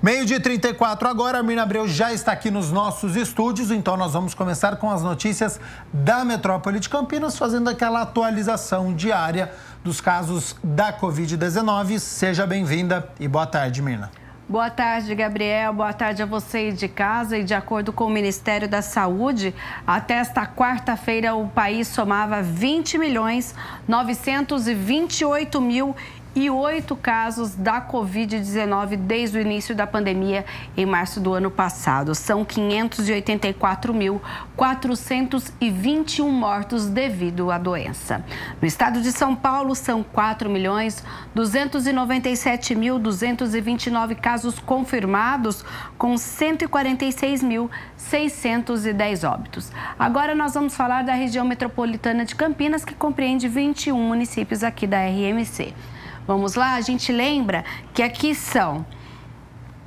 Meio-dia 34 agora, a Mirna Abreu já está aqui nos nossos estúdios, então nós vamos começar com as notícias da metrópole de Campinas, fazendo aquela atualização diária dos casos da Covid-19. Seja bem-vinda e boa tarde, Mirna. Boa tarde, Gabriel. Boa tarde a você de casa. E de acordo com o Ministério da Saúde, até esta quarta-feira o país somava 20.928.008 casos da Covid-19 desde o início da pandemia em março do ano passado. São 584.421 mortos devido à doença. No estado de São Paulo, são 4.297.229 casos confirmados, com 146.610 óbitos. Agora nós vamos falar da região metropolitana de Campinas, que compreende 21 municípios aqui da RMC. Vamos lá, a gente lembra que aqui são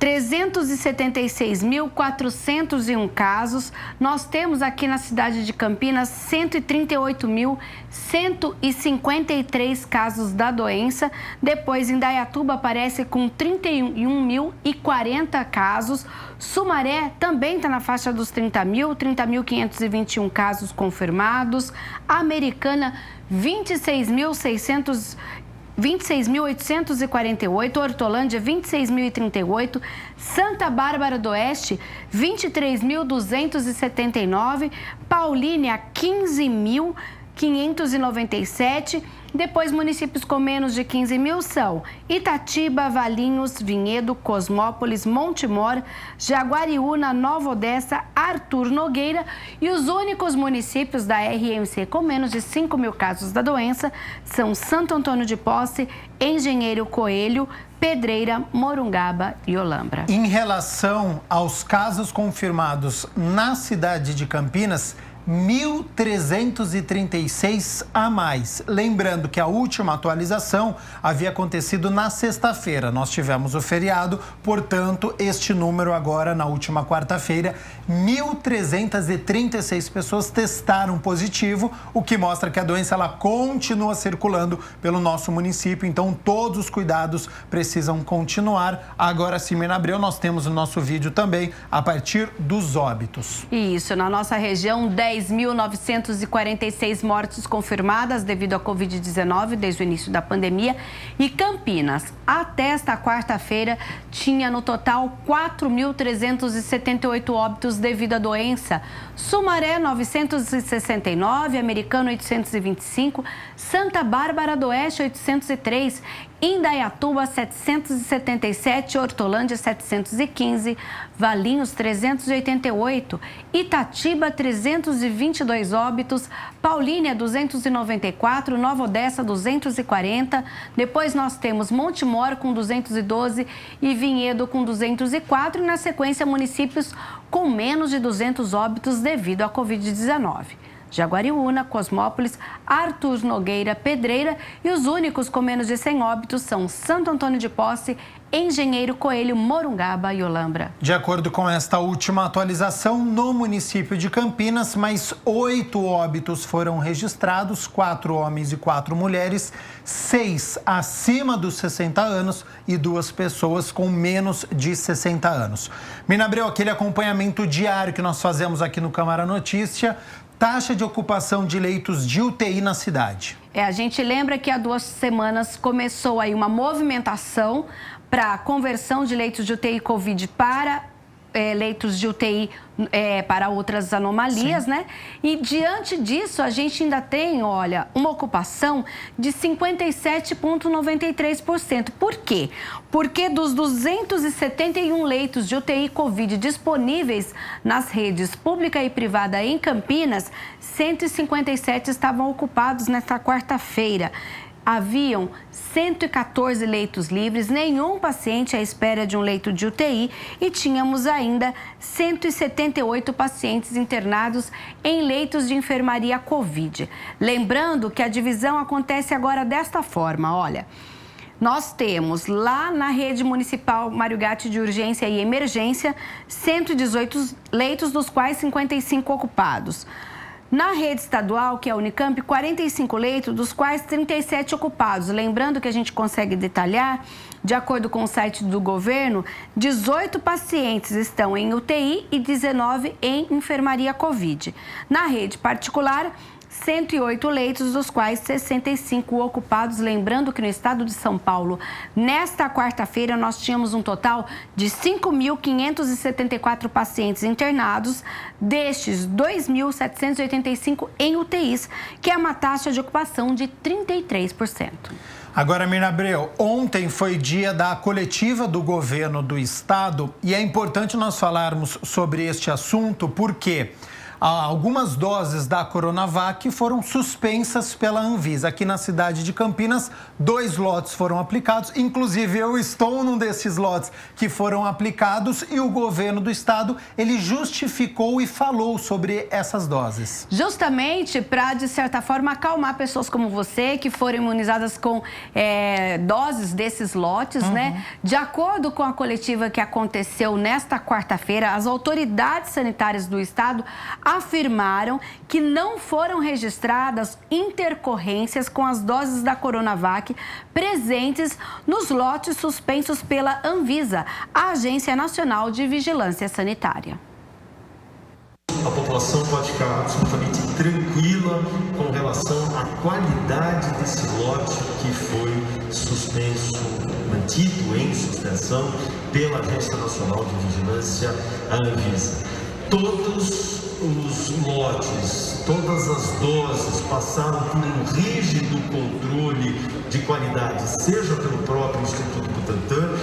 376.401 casos. Nós temos aqui na cidade de Campinas 138.153 casos da doença. Depois, Indaiatuba aparece com 31.040 casos. Sumaré também está na faixa dos 30.521 casos confirmados. Americana, 26.848, Hortolândia 26.038, Santa Bárbara do Oeste 23.279, Paulínia 15.597. Depois, municípios com menos de 15 mil são Itatiba, Valinhos, Vinhedo, Cosmópolis, Montemor, Jaguariúna, Nova Odessa, Arthur Nogueira. E os únicos municípios da RMC com menos de 5 mil casos da doença são Santo Antônio de Posse, Engenheiro Coelho, Pedreira, Morungaba e Olambra. Em relação aos casos confirmados na cidade de Campinas, 1.336 a mais. Lembrando que a última atualização havia acontecido na sexta-feira. Nós tivemos o feriado, portanto, este número agora, na última quarta-feira, 1.336 pessoas testaram positivo, o que mostra que a doença ela continua circulando pelo nosso município. Então, todos os cuidados precisam continuar. Agora, sim, Mirna Abreu, nós temos o nosso vídeo também a partir dos óbitos. Isso, na nossa região, 10.946 mortes confirmadas devido à Covid-19 desde o início da pandemia. E Campinas, até esta quarta-feira, tinha no total 4.378 óbitos devido à doença. Sumaré, 969, Americano, 825, Santa Bárbara do Oeste, 803, Indaiatuba, 777, Hortolândia, 715, Valinhos, 388, Itatiba, 322 óbitos, Paulínia, 294, Nova Odessa, 240, depois nós temos Montemor com 212 e Vinhedo com 204, e na sequência municípios com menos de 200 óbitos devido à Covid-19. Jaguariúna, Cosmópolis, Arthur Nogueira, Pedreira, e os únicos com menos de 100 óbitos são Santo Antônio de Posse, Engenheiro Coelho, Morungaba e Olambra. De acordo com esta última atualização, no município de Campinas, mais 8 óbitos foram registrados, 4 homens e 4 mulheres, 6 acima dos 60 anos e 2 pessoas com menos de 60 anos. Mirna Abreu, aquele acompanhamento diário que nós fazemos aqui no Câmara Notícia, taxa de ocupação de leitos de UTI na cidade. A gente lembra que há 2 semanas começou aí uma movimentação para a conversão de leitos de UTI Covid para leitos de UTI para outras anomalias, né? E diante disso, a gente ainda tem, olha, uma ocupação de 57,93%. Por quê? Porque dos 271 leitos de UTI Covid disponíveis nas redes pública e privada em Campinas, 157 estavam ocupados nesta quarta-feira. Haviam 114 leitos livres, nenhum paciente à espera de um leito de UTI e tínhamos ainda 178 pacientes internados em leitos de enfermaria Covid. Lembrando que a divisão acontece agora desta forma, olha. Nós temos lá na rede municipal Mário Gatti de urgência e emergência 118 leitos, dos quais 55 ocupados. Na rede estadual, que é a Unicamp, 45 leitos, dos quais 37 ocupados. Lembrando que a gente consegue detalhar De acordo com o site do governo, 18 pacientes estão em UTI e 19 em enfermaria Covid. Na rede particular, 108 leitos, dos quais 65 ocupados. Lembrando que no estado de São Paulo, nesta quarta-feira, nós tínhamos um total de 5.574 pacientes internados, destes 2.785 em UTIs, que é uma taxa de ocupação de 33%. Agora, Mirna Abreu, ontem foi dia da coletiva do governo do estado e é importante nós falarmos sobre este assunto porque algumas doses da Coronavac foram suspensas pela Anvisa. Aqui na cidade de Campinas, 2 lotes foram aplicados. Inclusive, eu estou num desses lotes que foram aplicados e o governo do estado, ele justificou e falou sobre essas doses. Justamente para, de certa forma, acalmar pessoas como você que foram imunizadas com doses desses lotes, né? De acordo com a coletiva que aconteceu nesta quarta-feira, as autoridades sanitárias do estado afirmaram que não foram registradas intercorrências com as doses da Coronavac presentes nos lotes suspensos pela Anvisa, a Agência Nacional de Vigilância Sanitária. A população pode ficar absolutamente tranquila com relação à qualidade desse lote que foi suspenso, mantido em suspensão pela Agência Nacional de Vigilância, a Anvisa. Todos os lotes, todas as doses passaram por um rígido controle de qualidade, seja pelo próprio Instituto Butantan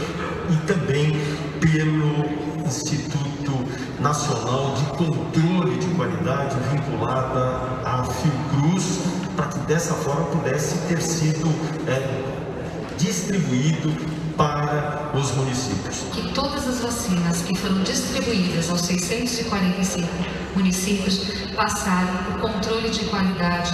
e também pelo Instituto Nacional de Controle de Qualidade vinculada à Fiocruz, para que dessa forma pudesse ter sido distribuído para os municípios. Que todas as vacinas que foram distribuídas aos 645 municípios passaram por controle de qualidade,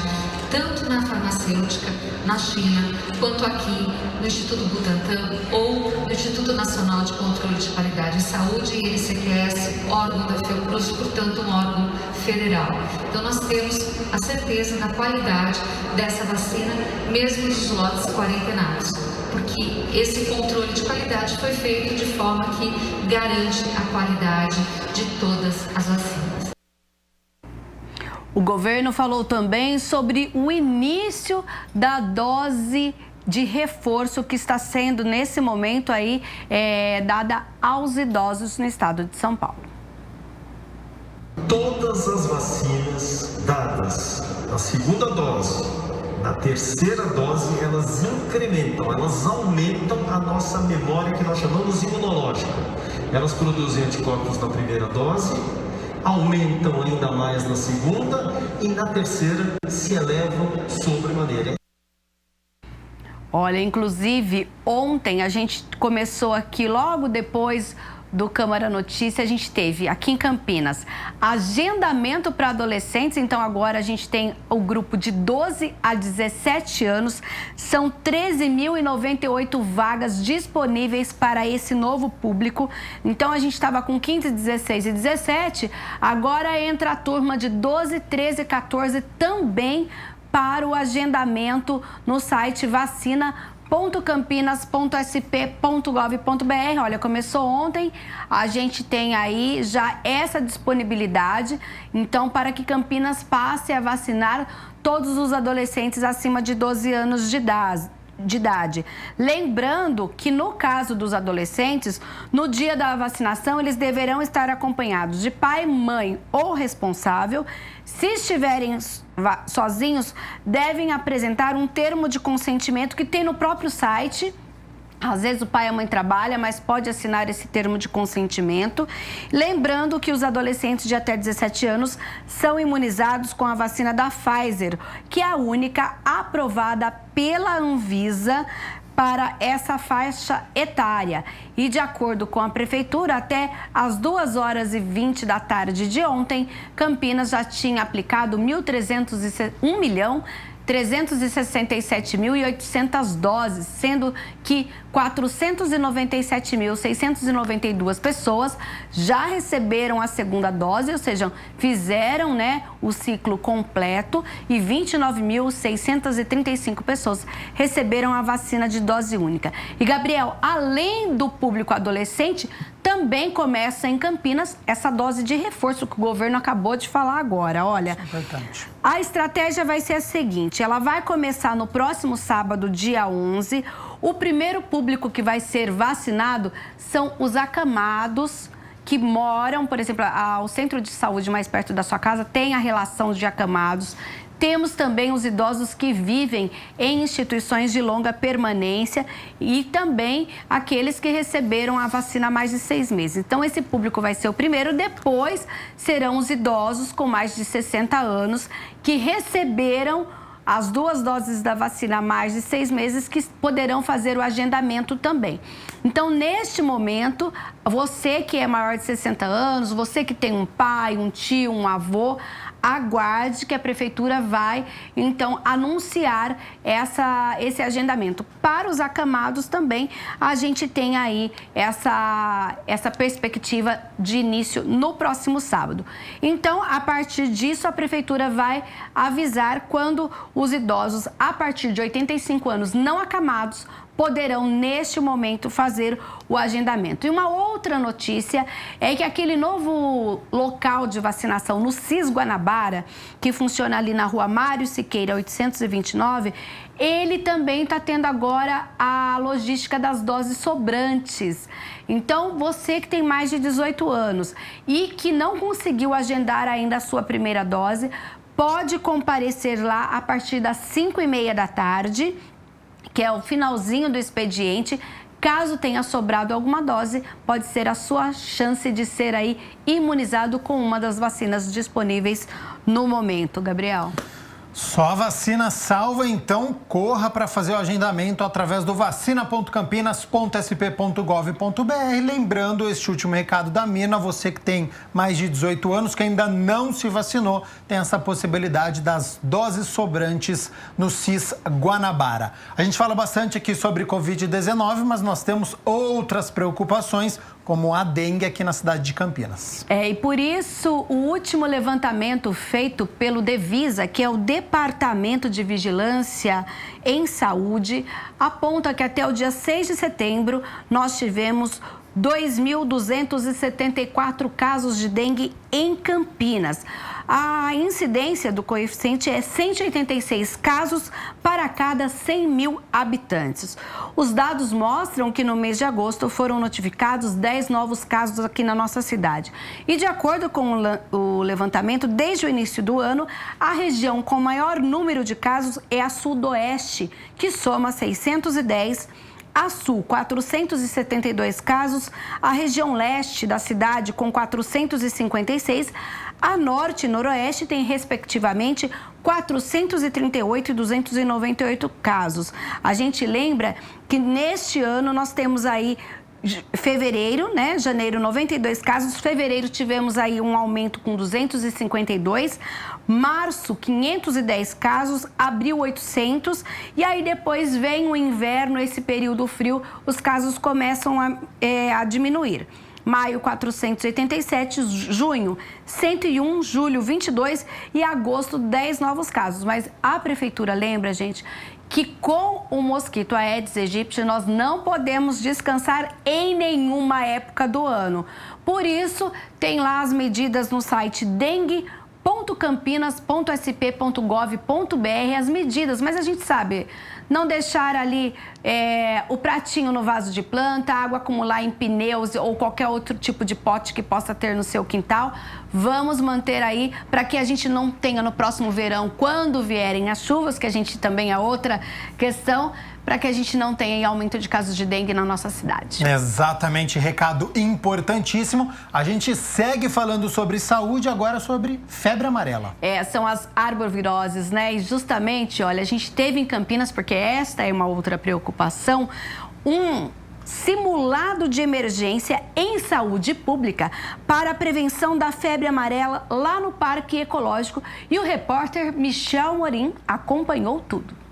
tanto na farmacêutica, na China, quanto aqui no Instituto Butantan ou no Instituto Nacional de Controle de Qualidade em Saúde e INCQS, órgão da Fiocruz, portanto um órgão federal. Então nós temos a certeza da qualidade dessa vacina, mesmo nos lotes quarentenados, porque esse controle de qualidade foi feito de forma que garante a qualidade de todas as vacinas. O governo falou também sobre o início da dose de reforço que está sendo, nesse momento, aí, dada aos idosos no estado de São Paulo. Todas as vacinas dadas na segunda dose, na terceira dose, elas incrementam, elas aumentam a nossa memória, que nós chamamos imunológica. Elas produzem anticorpos na primeira dose, aumentam ainda mais na segunda e na terceira se elevam sobremaneira. Olha, inclusive, ontem a gente começou aqui, logo depois do Câmara Notícia, a gente teve aqui em Campinas agendamento para adolescentes. Então agora a gente tem o grupo de 12 a 17 anos, são 13.098 vagas disponíveis para esse novo público. Então a gente estava com 15, 16 e 17, agora entra a turma de 12, 13 e 14 também para o agendamento no site vacina.campinas.sp.gov.br. Olha, começou ontem, a gente tem aí já essa disponibilidade, então, para que Campinas passe a vacinar todos os adolescentes acima de 12 anos de idade. Lembrando que no caso dos adolescentes, no dia da vacinação, eles deverão estar acompanhados de pai, mãe ou responsável. Se estiverem sozinhos, devem apresentar um termo de consentimento que tem no próprio site. Às vezes o pai e a mãe trabalham, mas pode assinar esse termo de consentimento. Lembrando que os adolescentes de até 17 anos são imunizados com a vacina da Pfizer, que é a única aprovada pela Anvisa para essa faixa etária. E de acordo com a Prefeitura, até às 2h20 da tarde de ontem, Campinas já tinha aplicado 1.301 milhão 367.800 doses, sendo que 497.692 pessoas já receberam a segunda dose, ou seja, fizeram, né, o ciclo completo, e 29.635 pessoas receberam a vacina de dose única. E, Gabriel, além do público adolescente, também começa em Campinas essa dose de reforço que o governo acabou de falar agora. Olha, importante. A estratégia vai ser a seguinte, ela vai começar no próximo sábado, dia 11. O primeiro público que vai ser vacinado são os acamados que moram, por exemplo, o centro de saúde mais perto da sua casa tem a relação de acamados. Temos também os idosos que vivem em instituições de longa permanência e também aqueles que receberam a vacina há mais de 6 meses. Então, esse público vai ser o primeiro. Depois, serão os idosos com mais de 60 anos que receberam as 2 doses da vacina há mais de 6 meses, que poderão fazer o agendamento também. Então, neste momento, você que é maior de 60 anos, você que tem um pai, um tio, um avô, aguarde que a prefeitura vai, então, anunciar esse agendamento. Para os acamados também, a gente tem aí essa perspectiva de início no próximo sábado. Então, a partir disso, a prefeitura vai avisar quando os idosos a partir de 85 anos não acamados poderão, neste momento, fazer o agendamento. E uma outra notícia é que aquele novo local de vacinação no CIS Guanabara, que funciona ali na rua Mário Siqueira, 829, ele também está tendo agora a logística das doses sobrantes. Então, você que tem mais de 18 anos e que não conseguiu agendar ainda a sua primeira dose, pode comparecer lá a partir das 5h30 da tarde, que é o finalzinho do expediente. Caso tenha sobrado alguma dose, pode ser a sua chance de ser aí imunizado com uma das vacinas disponíveis no momento, Gabriel. Só a vacina salva, então corra para fazer o agendamento através do vacina.campinas.sp.gov.br. Lembrando este último recado da Mina, você que tem mais de 18 anos, que ainda não se vacinou, tem essa possibilidade das doses sobrantes no CIS Guanabara. A gente fala bastante aqui sobre Covid-19, mas nós temos outras preocupações, como a dengue aqui na cidade de Campinas. E por isso o último levantamento feito pelo Devisa, que é o Departamento de Vigilância em Saúde, aponta que até o dia 6 de setembro nós tivemos 2.274 casos de dengue em Campinas. A incidência do coeficiente é 186 casos para cada 100 mil habitantes. Os dados mostram que no mês de agosto foram notificados 10 novos casos aqui na nossa cidade. E de acordo com o levantamento, desde o início do ano, a região com maior número de casos é a Sudoeste, que soma 610, a Sul, 472 casos, a região leste da cidade com 456, a Norte e Noroeste tem, respectivamente, 438 e 298 casos. A gente lembra que neste ano nós temos aí fevereiro, né? Janeiro, 92 casos. Fevereiro tivemos aí um aumento com 252. Março, 510 casos. Abril, 800. E aí depois vem o inverno, esse período frio, os casos começam a diminuir. Maio, 487, junho, 101, julho, 22 e agosto, 10 novos casos. Mas a prefeitura lembra, gente, que com o mosquito Aedes aegypti nós não podemos descansar em nenhuma época do ano. Por isso, tem lá as medidas no site dengue.campinas.sp.gov.br, as medidas, mas a gente sabe, não deixar ali o pratinho no vaso de planta, água acumular em pneus ou qualquer outro tipo de pote que possa ter no seu quintal. Vamos manter aí para que a gente não tenha no próximo verão, quando vierem as chuvas, que a gente também é outra questão, para que a gente não tenha aumento de casos de dengue na nossa cidade. Exatamente, recado importantíssimo. A gente segue falando sobre saúde, agora sobre febre amarela. São as arboviroses, né? E justamente, olha, a gente teve em Campinas, porque esta é uma outra preocupação, um simulado de emergência em saúde pública para a prevenção da febre amarela lá no Parque Ecológico. E o repórter Michel Morim acompanhou tudo.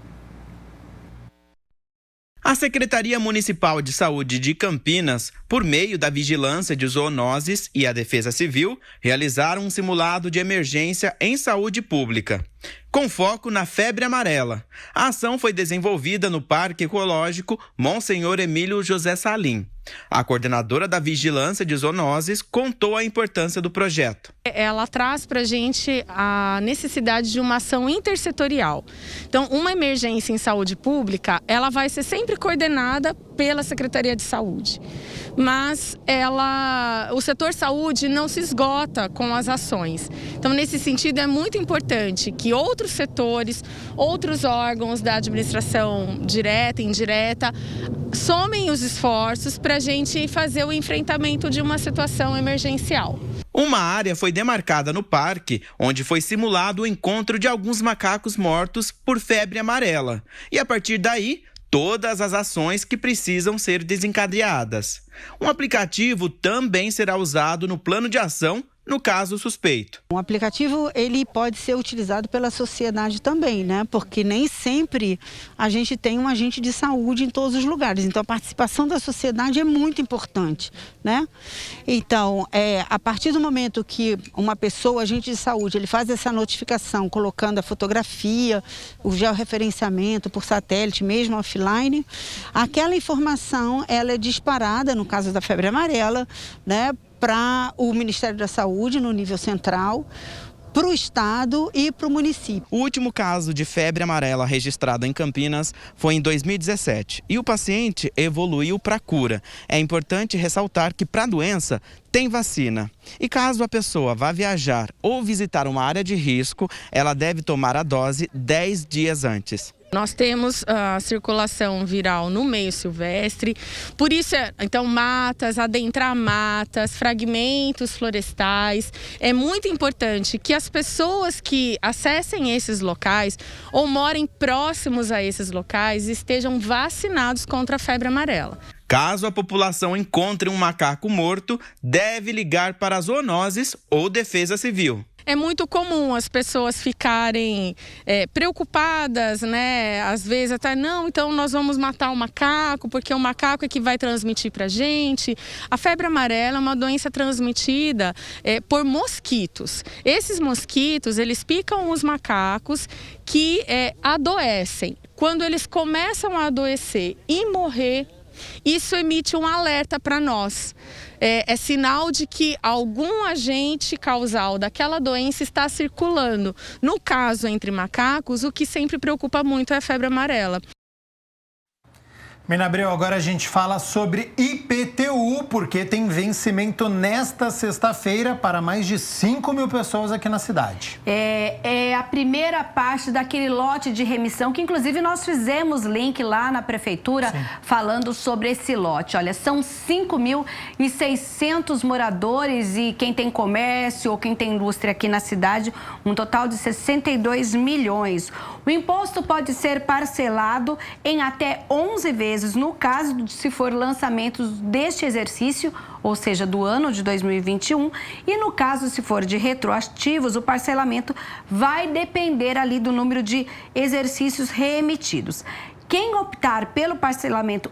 A Secretaria Municipal de Saúde de Campinas, por meio da Vigilância de Zoonoses e a Defesa Civil, realizaram um simulado de emergência em saúde pública, com foco na febre amarela. A ação foi desenvolvida no Parque Ecológico Monsenhor Emílio José Salim. A coordenadora da Vigilância de Zoonoses contou a importância do projeto. Ela traz para a gente a necessidade de uma ação intersetorial. Então, uma emergência em saúde pública, ela vai ser sempre coordenada pela Secretaria de Saúde. Mas o setor saúde não se esgota com as ações. Então, nesse sentido, é muito importante que outros setores, outros órgãos da administração direta e indireta, somem os esforços para a gente fazer o enfrentamento de uma situação emergencial. Uma área foi demarcada no parque, onde foi simulado o encontro de alguns macacos mortos por febre amarela. E a partir daí, todas as ações que precisam ser desencadeadas. Um aplicativo também será usado no plano de ação no caso suspeito. O aplicativo ele pode ser utilizado pela sociedade também, né? Porque nem sempre a gente tem um agente de saúde em todos os lugares. Então a participação da sociedade é muito importante, né? Então, a partir do momento que uma pessoa, agente de saúde, ele faz essa notificação colocando a fotografia, o georreferenciamento por satélite, mesmo offline, aquela informação ela é disparada, no caso da febre amarela, né? Para o Ministério da Saúde, no nível central, para o Estado e para o município. O último caso de febre amarela registrado em Campinas foi em 2017 e o paciente evoluiu para cura. É importante ressaltar que para a doença tem vacina. E caso a pessoa vá viajar ou visitar uma área de risco, ela deve tomar a dose 10 dias antes. Nós temos a circulação viral no meio silvestre, por isso, então, matas, adentrar matas, fragmentos florestais. É muito importante que as pessoas que acessem esses locais ou morem próximos a esses locais estejam vacinados contra a febre amarela. Caso a população encontre um macaco morto, deve ligar para as zoonoses ou Defesa Civil. É muito comum as pessoas ficarem preocupadas, né? Às vezes até, não, então nós vamos matar o macaco, porque o macaco é que vai transmitir para a gente. A febre amarela é uma doença transmitida por mosquitos. Esses mosquitos, eles picam os macacos que adoecem. Quando eles começam a adoecer e morrer, isso emite um alerta para nós. É sinal de que algum agente causal daquela doença está circulando. No caso, entre macacos, o que sempre preocupa muito é a febre amarela. Mirna Abreu, agora a gente fala sobre IPTU, porque tem vencimento nesta sexta-feira para mais de 5 mil pessoas aqui na cidade. É a primeira parte daquele lote de remissão, que inclusive nós fizemos link lá na prefeitura. Sim. Falando sobre esse lote. Olha, são 5.600 moradores e quem tem comércio ou quem tem indústria aqui na cidade, um total de 62 milhões. O imposto pode ser parcelado em até 11 vezes no caso de se for lançamentos deste exercício, ou seja, do ano de 2021, e no caso se for de retroativos, o parcelamento vai depender ali do número de exercícios reemitidos. Quem optar pelo pagamento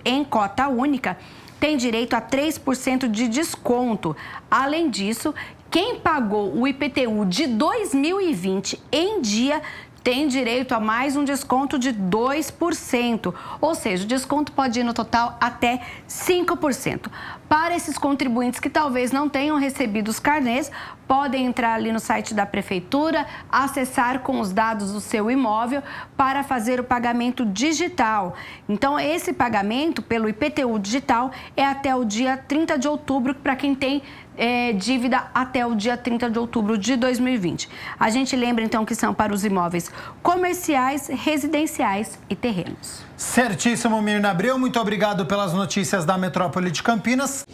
em cota única, tem direito a 3% de desconto. Além disso, quem pagou o IPTU de 2020 em dia tem direito a mais um desconto de 2%, ou seja, o desconto pode ir no total até 5%. Para esses contribuintes que talvez não tenham recebido os carnês, podem entrar ali no site da prefeitura, acessar com os dados do seu imóvel para fazer o pagamento digital. Então, esse pagamento pelo IPTU digital é até o dia 30 de outubro, para quem tem dívida até o dia 30 de outubro de 2020. A gente lembra, então, que são para os imóveis comerciais, residenciais e terrenos. Certíssimo, Mirna Abreu. Muito obrigado pelas notícias da Metrópole de Campinas.